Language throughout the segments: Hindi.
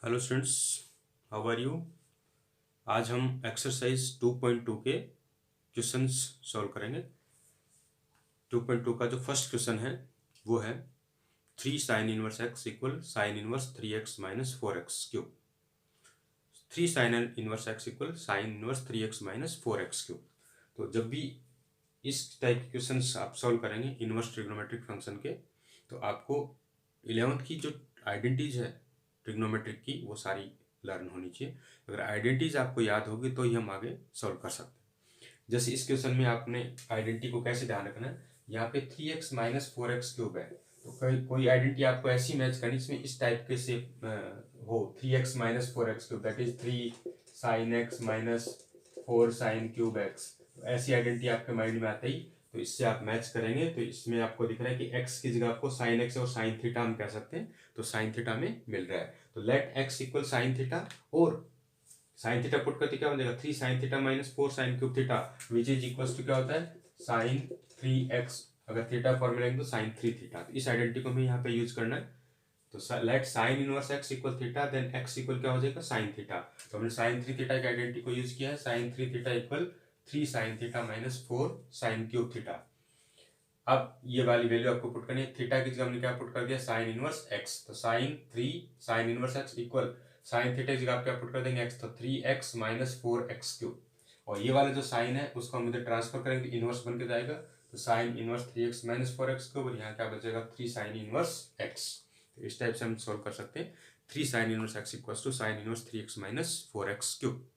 Hello students, how are you. आज हम एक्सरसाइज 2.2 के क्वेश्चंस सॉल्व करेंगे। 2.2 का जो फर्स्ट क्वेश्चन है वो है 3 sine inverse x equal sine inverse 3x minus 4x cube. 3 sine inverse x equal sine inverse 3x minus 4x cube. तो जब भी इस टाइप के क्वेश्चंस आप सॉल्व करेंगे इनवर्स ट्रिग्नोमेट्रिक फंक्शन के, तो आपको 11th की जो आइडेंटिटीज है ट्रिग्नोमेट्रिक की वो सारी लर्न होनी चाहिए। अगर आइडेंटिटीज आपको याद होगी तो ही हम आगे सॉल्व कर सकते हैं। जैसे इस क्वेश्चन में आपने आइडेंटिटी को कैसे ध्यान रखना है, यहाँ पे 3x माइनस 4x क्यूब है, तो कोई आइडेंटिटी आपको ऐसी मैच करनी जिसमें इस टाइप के से हो 3x minus 4x cube, that is 3 sine x minus 4 sine cube x. ऐसी आइडेंटिटी आपके माइंड में आते ही तो इससे आप मैच करेंगे। तो इसमें आपको दिख रहा है कि x की जगह आपको साइन एक्स और साइन थीटा हम कह सकते हैं, तो साइन थीटा में मिल रहा है। तो let x equal sine theta, और साइन थीटा पुट करके क्या बन जाएगा 3 sine theta minus 4 sine cube theta, which is equal to क्या होता है साइन 3x। अगर थीटा फॉर्मूला तो साइन 3 थीटा। तो इस आइडेंटिटी को हमें यहाँ पे यूज करना है। तो let sine inverse x equal theta, then x equal क्या हो जाएगा साइन थीटा। तो हमने साइन 3 थीटा की आइडेंटिटी को यूज किया है। Sine 3 theta equal 3 sine theta minus 4 sine cube theta. अब ये वाली वैल्यू आपको पुट करनी है। थीटा की जगह हमने क्या पुट कर दिया साइन इनवर्स x, तो sine 3 sine inverse x equal sine theta की जगह आप क्या पुट कर देंगे x, तो 3x माइनस 4x क्यूब। और ये वाला जो साइन है उसको हम इधर ट्रांसफर करेंगे, इनवर्स बन के जाएगा, तो sign inverse 3x minus 4x cube, और यहाँ क्या बचेगा 3 साइन इनवर्स x। तो इस टाइप से हम सोल्व कर सकते हैं 3 sine inverse x equals to sine inverse 3x minus 4x cube.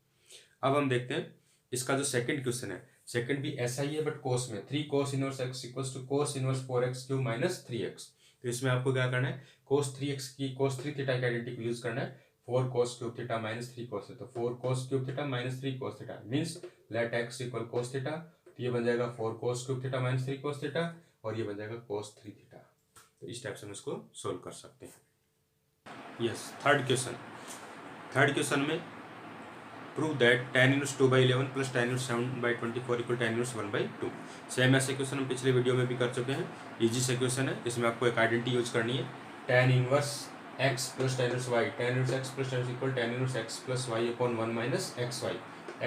अब हम देखते हैं इसका जो सेकंड क्वेश्चन है, सेकंड भी ऐसा ही है बट कोस में 3 cos inverse x equals to cos inverse 4x cube minus 3x। तो इसमें आपको क्या करना है कोस 3x की कोस 3 थीटा की आइडेंटिटी को यूज करना है। 4 cos cube theta minus 3 cos, तो 4 cos cube theta minus 3 cos theta means let x equal cos theta. तो ये बन जाएगा 4 cos cube theta minus 3 cos theta, और ये बन जाएगा कोस 3 थीटा। तो इस टाइप से हम इसको सोल्व कर सकते हैं। यस, थर्ड क्वेश्चन में prove that tan inverse 2/11 plus tan inverse 7/24 equal tan inverse 1/2। Same ऐसे क्वेश्चन हम पिछले वीडियो में भी कर चुके हैं। इजी से क्वेश्चन है, इसमें आपको एक आइडेंटिटी यूज करनी है tan inverse x plus tan inverse y, tan inverse x plus tan equal tan inverse x plus y upon 1 minus xy।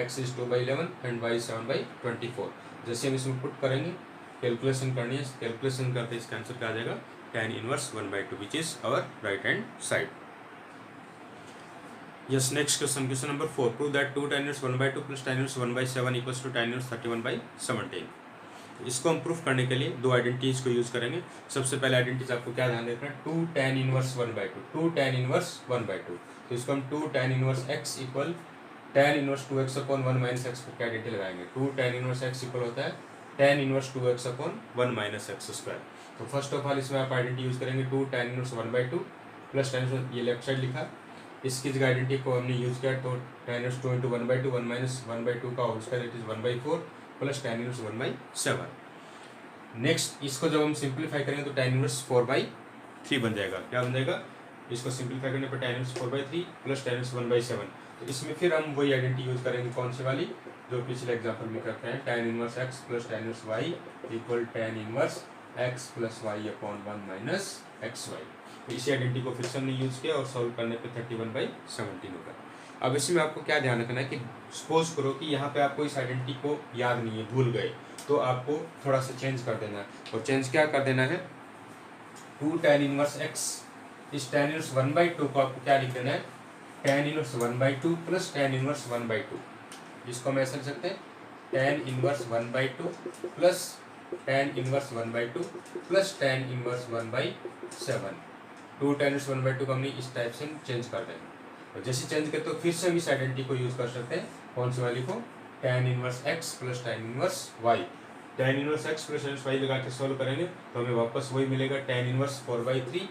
x is 2/11 and y 7/24। जैसे हम इसमें पुट करेंगे कैलकुलेशन करनी है, कैलकुलेशन करते इसका आंसर क्या आ जाएगा tan inverse 1/2 which is our right hand side. Yes, next question number 4. Prove that 2 tan inverse 1/2 plus tan inverse 1/7 equals to tan inverse 31/17। इसको हम प्रूफ करने के लिए दो आइडेंटिटीज को यूज करेंगे। सबसे पहले आइडेंटिटीज आपको क्या ध्यान रखना है 2 tan इनवर्स 1/2, 2 tan इनवर्स 1/2। तो इसको हम 2 tan inverse x equal tan inverse 2x upon 1 minus x को क्या आइडेंटिटी लगाएंगे 2 tan इनवर्स x इक्वल होता है tan inverse 2x upon 1 minus x square. तो फर्स्ट ऑफ ऑल इसमें आप आइडेंटिटी यूज करेंगे 2 tan inverse 1/2 plus tan inverse, ये लेफ्ट साइड लिखा, इसकी जगह आइडेंटिटी को हमने यूज किया तो tan इनवर्स 2 इंटू 1/2 1 माइनस 1/2 का whole square it is 1/4 plus tan inverse 1/7। Next इसको जब हम सिंप्लीफाई करेंगे तो tan इनवर्स 4/3 बन जाएगा। क्या बन जाएगा, इसको सिंप्लीफाई करने पर tan inverse 4/3 plus tan inverse 1/7। तो इसमें फिर हम वही आइडेंटिटी यूज करेंगे, कौन सी वाली जो पिछले एग्जाम्पल में करते हैं tan inverse x plus tan inverse y equal tan inverse x plus y upon 1 minus xy। तो इसी आइडेंटिटी को फिर से हमने यूज किया और सॉल्व करने पे 31/17 होगा। अब इसमें आपको क्या ध्यान रखना है कि सपोज करो कि यहाँ पे आपको इस आइडेंटिटी को याद नहीं है, भूल गए, तो आपको थोड़ा सा चेंज कर देना है। और चेंज क्या कर देना है 2 tan इनवर्स x, इस tan इनवर्स 1/2 को आपको क्या लिख देना है tan inverse 1/2 plus tan inverse 1/2। इसको हम ऐसे लिख सकते हैं tan inverse 1/2 plus tan inverse 1/2 plus tan inverse 1/7। 2 tan inverse 1/2 को हमने इस टाइप से चेंज कर देंगे। और जैसे चेंज करते तो फिर से हम इस आइडेंटिटी को यूज कर सकते हैं, कौन सी वाली को tan inverse x plus tan inverse y। tan inverse x plus tan inverse y लगा के सॉल्व करेंगे तो हमें वापस वही मिलेगा tan इनवर्स 4/3।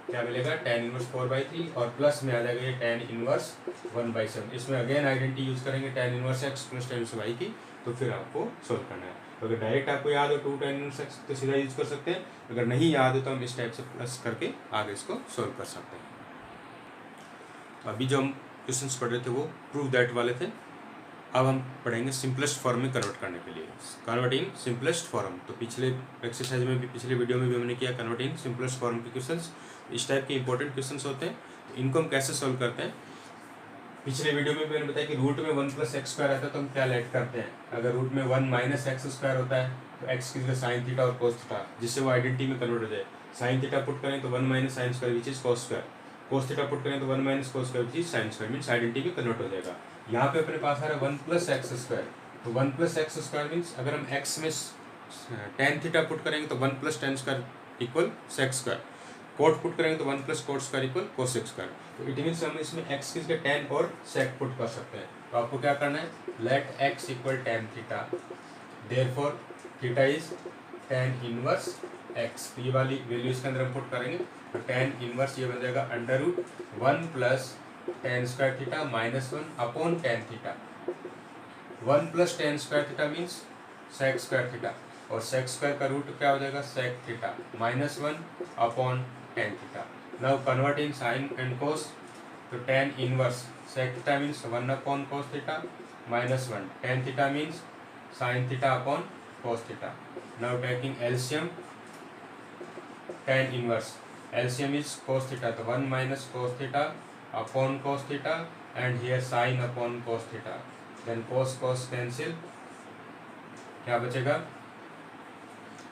क्या मिलेगा tan इनवर्स 4/3 और प्लस में आ जाएगा ये tan इनवर्स 1/7। इसमें अगेन आइडेंटिटी यूज करेंगे tan inverse x plus tan inverse y की, तो फिर आपको सॉल्व करना है। तो अगर डायरेक्ट आपको याद हो 2 tan इनवर्स x तो सीधा यूज कर सकते हैं, अगर नहीं याद हो तो हम इस टाइप से प्लस करके आगे इसको सॉल्व कर सकते हैं। अभी जो हम क्वेश्चंस पढ़ रहे थे वो प्रूव दैट वाले थे। अब हम पढ़ेंगे सिंपलेस्ट फॉर्म में कन्वर्ट करने के लिए, कन्वर्ट इन सिंपलेस्ट फॉर्म। तो पिछले एक्सरसाइज में भी, पिछले वीडियो में भी हमने किया कन्वर्ट इन सिंपलेस्ट फॉर्म के क्वेश्चंस। इस टाइप के इंपॉर्टेंट क्वेश्चंस होते हैं, तो इनको हम कैसे सोल्व करते हैं। पिछले वीडियो में भी मैंने बताया कि रूट में 1 + x² आता है तो हम क्या लेट करते हैं, अगर रूट में 1 - x² होता है तो x की जगह साइन थीटा और कोस थीटा, जिससे वो आइडेंटिटी में कन्वर्ट हो जाए। साइन थीटा पुट करें तो 1 - sin² which is cos², cos theta put करें तो 1 - cos² which is sin², means identity में कन्वर्ट हो जाएगा। यहाँ पे अपने पास आ रहा है 1 + x², तो 1 + x² मीन्स अगर हम x में tan थीटा पुट करेंगे तो 1 + tan² equal sec², coat put करेंगे तो 1 + cot² इक्वल cosec²। तो इट मीन्स हम इसमें x की जगह tan और sec पुट कर सकते हैं। तो आपको क्या करना है, let x equal tan theta, therefore theta is tan inverse x। ये वाली वैल्यू इसके अंदर हम पुट करेंगे तो tan इनवर्स ये बन जाएगा √1 + tan² theta -1 upon tan theta. 1 + tan² theta means sec² theta, और sec² का रूट क्या हो जाएगा sec theta -1 upon tan theta. Now convert in sine and cos, तो tan inverse sec theta means 1 upon cos theta -1, tan theta means sin theta upon cos theta. Now taking LCM, tan inverse LCM is cos theta, तो 1 - cos theta upon cos theta and here sin upon cos theta, then cos cancel, क्या बचेगा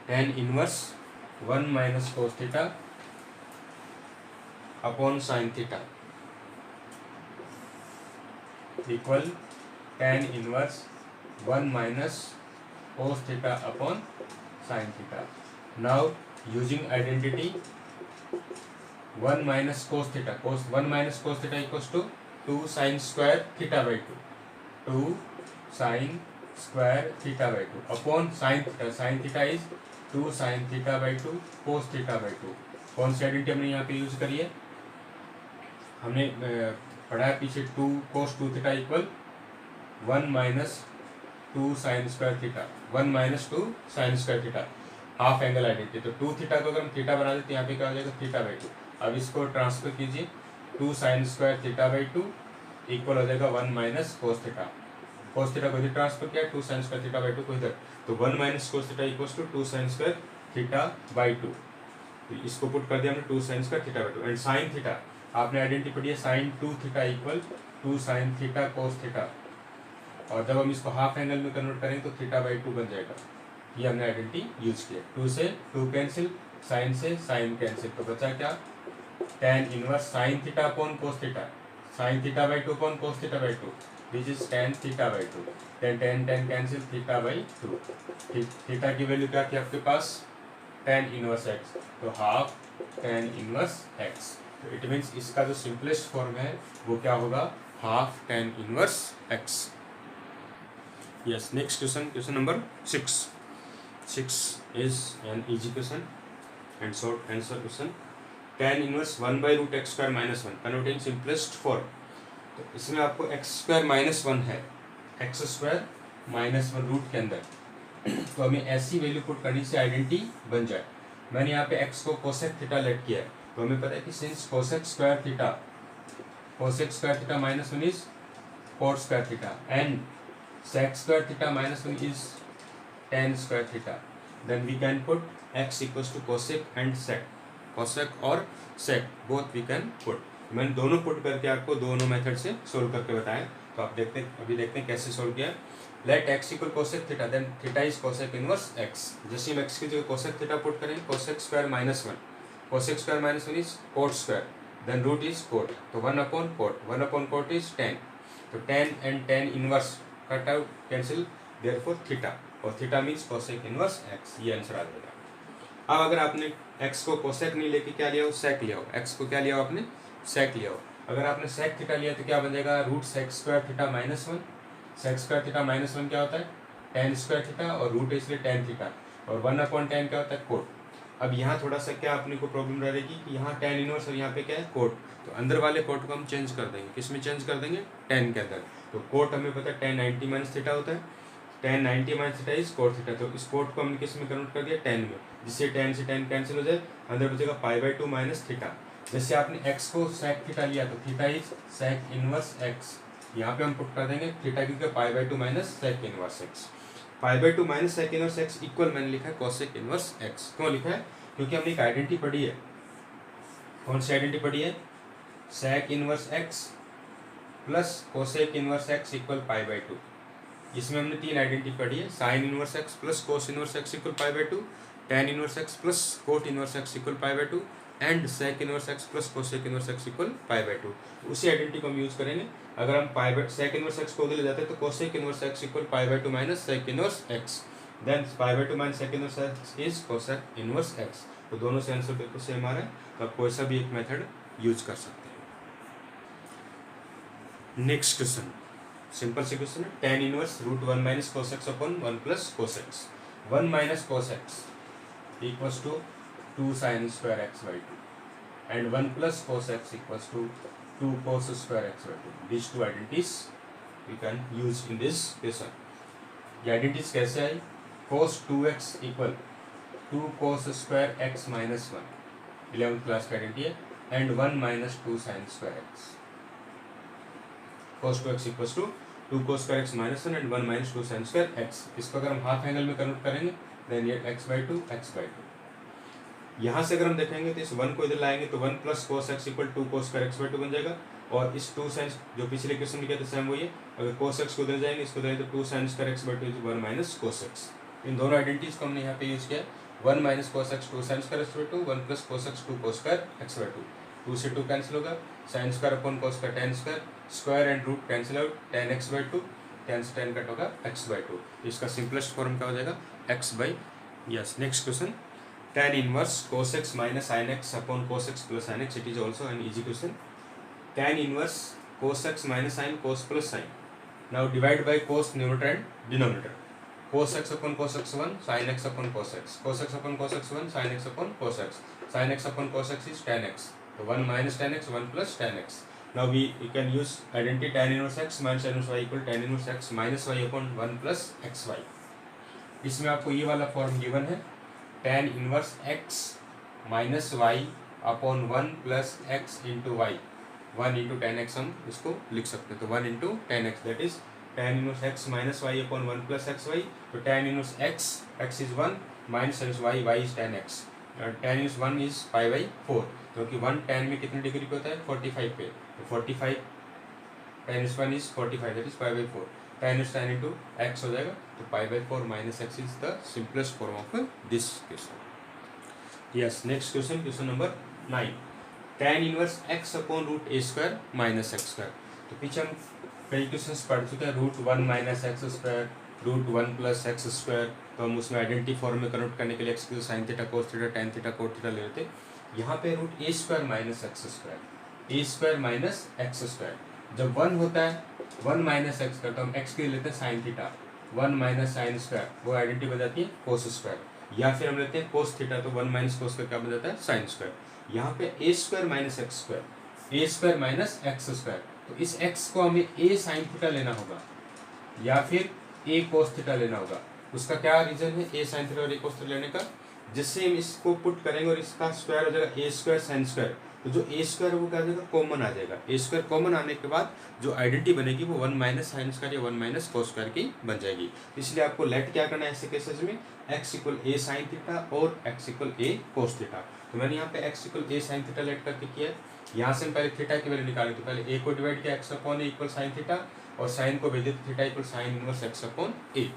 tan inverse 1 - cos theta upon sin theta equal tan inverse 1 - cos theta upon sin theta. Now using identity 1 - cos theta, 1 - cos theta equals to 2 sin² theta, 2 sin² theta upon sin theta is 2 sin theta cos theta. कौन सी आइडेंटिटी हमने यहाँ पे यूज करी है, हमने पढ़ा है पीछे 2 cos 2 theta equal 1 - 2 sin² theta, 1 - 2 sin² theta, half angle identity. तो 2 थीटा को अगर हम थीटा बना देते हैं यहाँ पे क्या हो जाएगा थीटा/2। अब इसको ट्रांसफर कीजिए, 2 sin² थीटा/2 इक्वल हो जाएगा 1 - cos थीटा, cos थीटा को इधर ट्रांसफर किया, 2 sin² थीटा/2 को इधर, तो 1 - cos theta equals to 2 sin² theta. तो इसको पुट कर दिया हमने 2 sin² theta and sin theta आपने आइडेंटिटी पढ़ी है sin 2 theta equal 2 sin theta cos theta, और जब हम इसको हाफ एंगल में कन्वर्ट करेंगे तो थीटा/2 बन जाएगा। ये हमने आइडेंटिटी यूज किया, 2 से 2 कैंसिल, साइन से साइन कैंसिल, तो बचा क्या tan inverse sin theta upon cos theta, sin थीटा/2 upon cos थीटा/2 which is tan थीटा/2, tan cancel थीटा/2। Theta की वैल्यू क्या थी आपके पास tan इनवर्स x, तो हाफ tan इनवर्स x। तो इट मीन्स इसका जो सिंपलेस्ट फॉर्म है वो क्या होगा, half tan inverse x। Yes, next question, question number 6 is an easy question and short answer question. tan inverse 1/√x² -1 converting simplest form. तो इसमें आपको x² -1 है, x² -1 रूट के अंदर, तो हमें ऐसी वैल्यू पुट करनी से आइडेंटिटी बन जाए। मैंने यहाँ पे x को कोसेक थीटा लेट किया है, तो हमें पता है कि since cosec theta -1 is cot² theta and sec² theta -1 is tan² theta, then we can put x equals to cosec and sec, cosec और sec both we can put। मैंने दोनों पुट करके आपको दोनों मेथड से सोल्व करके बताया, तो आप अभी देखते हैं कैसे सोल्व किया। Let x equal cosec theta, then theta is cosec inverse x। जैसे हम x की जगह cosec थीटा पुट करेंगे, cosec² -1, cosec² -1 is cot², then root is cot, तो 1 अपॉन cot इज tan, तो tan and tan inverse cut out cancel, therefore theta, और theta means cosec inverse x, ये आंसर आ जाएगा। अब अगर आपने x को cosec नहीं लेके क्या लिया हो, sec लिया हो, x को क्या लिया हो आपने sec लिया हो, अगर आपने sec थीटा लिया तो क्या बन जाएगा √sec² थीटा -1, sec² थीटा -1 क्या होता है tan² थीटा, और रूट इसलिए tan थीटा, और 1 अपॉन tan क्या होता है cot। अब यहाँ थोड़ा सा क्या अपने को प्रॉब्लम रहेगी कि यहाँ tan इनवर्स और यहाँ पे क्या है cot, तो अंदर वाले cot को हम चेंज कर देंगे, किस में चेंज कर देंगे tan के अंदर, तो cot हमें पता है tan 90 - थीटा होता है, tan 90 - theta is cot theta, तो इस cot को हमने किस में कन्वर्ट कर दिया tan में, जिससे tan से tan कैंसिल हो जाए, अंदर बचेगा π/2 माइनस थीटा। जैसे आपने x को sec थीटा लिया तो theta is sec inverse x, यहाँ पे हम पुट कर देंगे थीटा क्योंकि pi by two minus sec inverse x, pi by two minus sec inverse x equal मैंने लिखा है कोसेक इनवर्स एक्स। क्यों लिखा है? क्योंकि हमने एक आइडेंटिटी पढ़ी है। कौन सी आइडेंटिटी पढ़ी है? Sec inverse x plus cosec inverse x equal pi by two. इसमें हमने तीन आइडेंटिटी पढ़ी है, sine inverse x plus cos inverse x equal pi by two, tan inverse x plus cot inverse x equal pi by two and sec inverse x plus cosec inverse x equal pi by two. उसी आइडेंटिटी को हम यूज करेंगे। अगर हम pi by sec inverse x को उधर ले जाते हैं तो cosec inverse x equal pi by two minus sec inverse x, then pi by two minus sec inverse x is cosec inverse x. तो दोनों से आंसर बिल्कुल सेम आ रहा है, तो आप कोई सा भी एक मेथड यूज कर सकते हैं। नेक्स्ट क्वेश्चन सिंपल से क्वेश्चन है, tan inverse root one minus cos x upon one plus cos x. One minus cos x equals to two sine square x by two and one plus cos x equals to two cos square x by two. This two identities we can use in this question. ये आइडेंटिटीज कैसे आई? Cos two x equal to cos square x minus one, 11th class का आइडेंटिटी है, and one minus two sine square x. cos 2x equals to two cos square x minus one and one minus two sine square x. इसको अगर हम हाफ एंगल में कन्वर्ट करेंगे देन ये x by two x by two. यहाँ से अगर हम देखेंगे तो इस वन को इधर लाएंगे तो one plus cos x equal to cos square x by two बन जाएगा, और इस टू साइन जो पिछले क्वेश्चन में किया था सेम वही है। अगर कोस एक्स को उधर जाएंगे इसको जाएंगे तो two sine square x by two is one minus cos x. इन दोनों आइडेंटिटीज को हमने यहाँ पे यूज किया, one minus cos x two sine square x by two, one plus cos x two cos square x by two. Two से टू कैंसिल होगा, साइन स्क्वायर अपॉन कोस का tan square, square and root cancel out, tan x by two, tan से टेन कट होगा एक्स बाई टू। इसका सिंपलेस्ट फॉर्म क्या हो जाएगा? X by yes. Next question, tan inverse cos x minus sin x upon cos x plus sin x. It is also an easy question. Tan inverse cos x minus sin cos plus sin. Now divide by cos numerator and denominator. Cos x upon cos x 1, sin x upon cos x. Cos x upon cos x 1, sin x upon cos x. Sin x upon cos x is tan x. So 1 minus tan x, 1 plus tan x. Now we can use identity tan inverse x minus tan inverse y equal tan inverse x minus y upon 1 plus xy. इसमें आपको ये वाला फॉर्म गिवन है, tan inverse x minus y upon one plus x into y. One into tan x हम इसको लिख सकते हैं, तो one into tan x that is tan inverse x minus y upon one plus x y. तो tan inverse x is one minus inverse y is tan x। tan inverse one is pi by four, क्योंकि वन tan में कितने डिग्री पे होता है? 45 पे, तो 45 tan inverse one is 45 that is pi by four. tan inverse tan into x हो जाएगा, तो pi by four minus x is the simplest form of this question. Yes, next question, question number 9, tan inverse x upon root a square minus x square. तो पीछे हम कई क्वेश्चन पढ़ चुके हैं, root one minus x square, root one plus x square. तो हम उसमें आइडेंटिटी फॉर्म में कन्वर्ट करने के लिए एक्स की sine theta cos theta tan theta cot theta ले लेते। यहाँ पे root a square minus x square, a square minus x square. जब वन होता है वन माइनस एक्स का, तो हम एक्स के लिए लेते हैं sine theta, one minus sine square, वो आइडेंटिटी बन जाती है कोस स्क्वायर। या फिर हम लेते हैं कोस थीटा, तो वन माइनस कोस का क्या बन जाता है? Sine square. यहाँ पे ए square minus x square, a square minus x square, तो इस एक्स को हमें ए साइन थीटा लेना होगा या फिर ए कोस थीटा लेना होगा। उसका क्या रीजन है ए साइन थीटा और ए कोस थीटा लेने का? जिससे हम इसको पुट करेंगे और इसका स्क्वायर हो जाएगा ए स्क्वायर साइन स्क्वायर, तो जो ए स्क्वायर वो क्या आ जाएगा? कॉमन आ जाएगा। ए स्क्वायर कॉमन आने के बाद जो आइडेंटिटी बनेगी वो वन माइनस साइन स्क्वायर या वन माइनस कोस स्क्वायर की बन जाएगी। इसलिए आपको लेट क्या करना है ऐसे केसेस में? X equal a sine theta और एक्स इक्वल ए कोस थीटा। तो मैंने यहाँ पे x equal a sine theta late करके किया है। यहाँ से हम पहले थीटा की वैल्यू निकाली, तो पहले ए को डिवाइड किया x upon a equal sine theta, और साइन को भेजे तो theta equal sine inverse x upon a.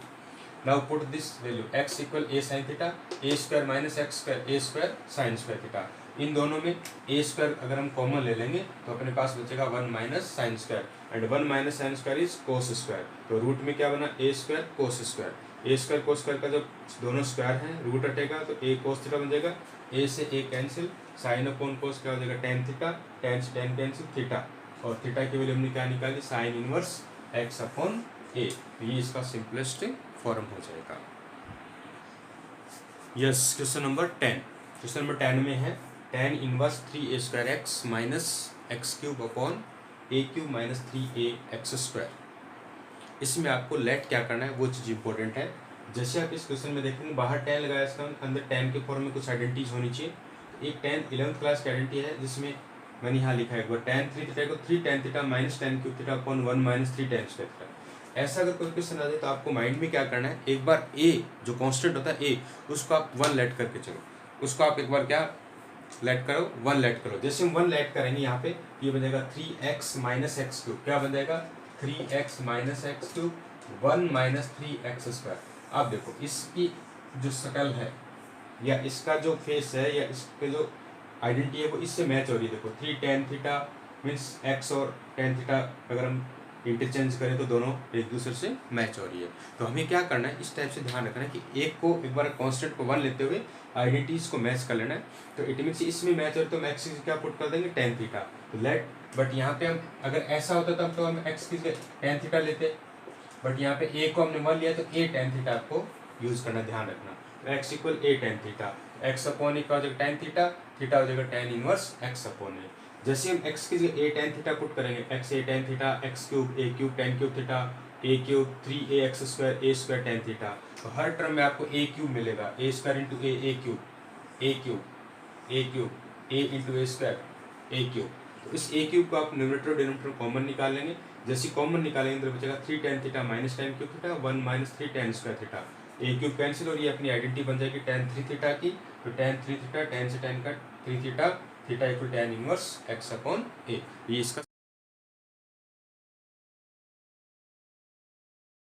Now put this value x equal a sine theta, a square minus x square, a square sine square theta. इन दोनों में ए स्क्वायर अगर हम कॉमन ले लेंगे तो अपने पास बचेगा one minus sine square, and one minus sine square is cos square. तो रूट में क्या बना? ए square cos square. A square cos square का जब दोनों स्क्वायर हैं रूट हटेगा तो ए कोस थीटा बन जाएगा, ए से a cancel, sine upon cos क्या हो जाएगा? टेन थीटा, टेन से टेन कैंसिल थीटा, और थीटा की वैल्यू हमने क्या निकाली? Sine inverse x upon a. ये इसका सिंपलेस्ट फॉर्म हो जाएगा। Yes, question number 10। Question number 10 में है tan inverse three a square x minus x cube upon a cube minus three a x square. इसमें आपको लेट क्या करना है वो चीज़ इंपॉर्टेंट है। जैसे आप इस क्वेश्चन में देखेंगे बाहर tan लगाया, इसका अंदर tan के फॉर्म में कुछ आइडेंटिटीज होनी चाहिए। एक tan 11th क्लास की आइडेंटिटी है जिसमें मैंने यहाँ लिखा है एक बार tan 3 थीटा को 3 tan theta minus tan cube theta upon 1 minus 3 tan square theta. ऐसा अगर कोई क्वेश्चन आ जाए तो आपको माइंड में क्या करना है, एक बार a जो कांस्टेंट होता है a उसको आप 1 लेट करके चलो, उसको आप एक बार क्या लेट करो, 1 लेट करो। जैसे हम 1 लेट करेंगे यहाँ पे ये बन जाएगा 3x माइनस एक्स क्यूब, क्या बन जाएगा 3x minus x cube 1 minus 3x square. अब देखो इसकी जो शकल है या इसका जो फेस है या इसके जो आइडेंटिटी है वो इससे मैच हो रही है। देखो 3 tan थीटा मीन्स x और tan थीटा अगर हम इंटरचेंज करें तो दोनों एक दूसरे से मैच हो रही है। तो हमें क्या करना है, इस टाइप से ध्यान रखना है कि एक को एक बार कांस्टेंट को 1 लेते हुए आइडेंटिटीज को मैच कर लेना है। तो इट मीन्स इसमें मैच हो रही तो हम x क्या पुट कर देंगे tan थीटा, तो लेट। बट यहाँ पे हम अगर ऐसा होता तो हम x की tan थीटा लेते, बट यहाँ पे a को हमने 1 लिया तो a tan थीटा आपको यूज करना, ध्यान रखना। x equal a tan theta, x अपॉन ए का हो जाएगा tan थीटा, थीटा हो जाएगा tan इनवर्स x अपॉन ए। जैसे हम x की जगह a tan थीटा पुट करेंगे, x a tan theta x cube a cube tan cube theta a cube 3ax square a square tan theta. तो हर टर्म में आपको a क्यूब मिलेगा, a square into a cube a into a square a cube. तो इस a क्यूब को आप न्यूमरेटर और डिनोमिनेटर कॉमन निकाल लेंगे। जैसे कॉमन निकालेंगे तो बचेगा 3 tan theta minus tan cube theta 1 minus 3 tan square theta. a cube cancel और ये अपनी आइडेंटिटी बन जाएगी tan 3 थीटा की। तो tan 3 थीटा tan से tan का 3 theta, theta equal tan inverse x upon a, ये इसका